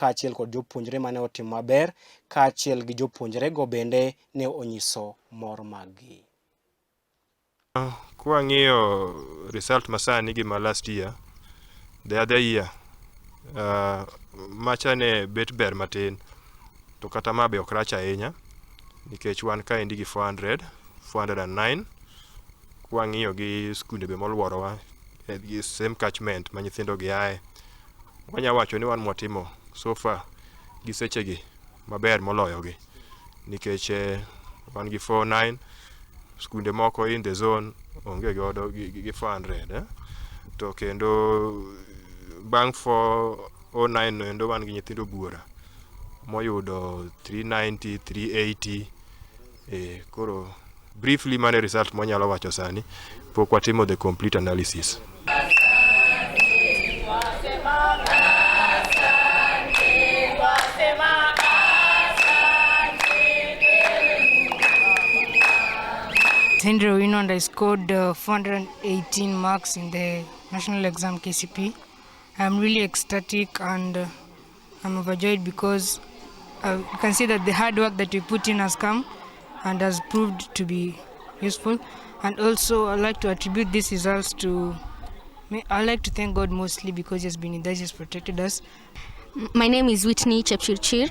kaachiel kod jopuonjre mane otimo maber, kaachiel gi jopuonjre go bende ne onyiso mor maggi. Kwang'iyo result masani gi ma last year, the other year, macha ne bet ber matin, to kata ma be ok rach ahinya, nikech wan kaendi gi 409, kwang'iyo gi skunde be moluorowa, gi same catchment ma nyithindo gi aye. Wanya wacho ni wan mwatimo so far gi sechegi maber moloyogi, nikech wan gi 49, skunde moko in the zone onge godo gi 400, to kendo bang' 409 endo wan gi nyithindo buora moyudo 390, 380. Koro briefly mane result mwanyalo wacho sani, pok watimo the complete analysis. Sendro, and I scored 418 marks in the national exam KCPE. I'm really ecstatic and I'm overjoyed because you can see that the hard work that we put in has come and has proved to be useful. And also I'd like to attribute these results to I'd like to thank God mostly because He has been in there, He has protected us. My name is Whitney Chepchirchir.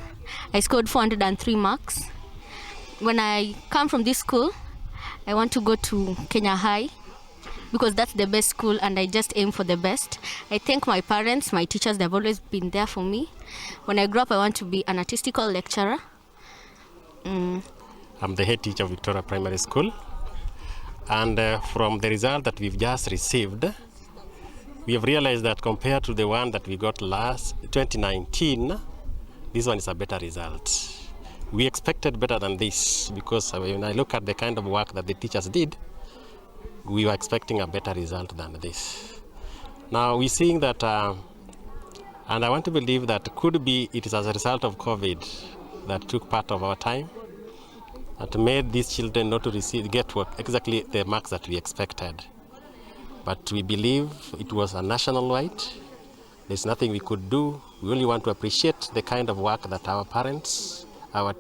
I scored 403 marks. When I come from this school, I want to go to Kenya High because that's the best school and I just aim for the best. I thank my parents, my teachers, they've always been there for me. When I grow up, I want to be an artistical lecturer. I'm the head teacher of Victoria Primary School, and from the result that we've just received, we have realized that compared to the one that we got last 2019, this one is a better result. We expected better than this because when I look at the kind of work that the teachers did, we were expecting a better result than this. Now we're seeing that, and I want to believe that could be it is as a result of COVID that took part of our time, that made these children not to get exactly the marks that we expected. But we believe it was a national-wide. There's nothing we could do. We only want to appreciate the kind of work that our parents, our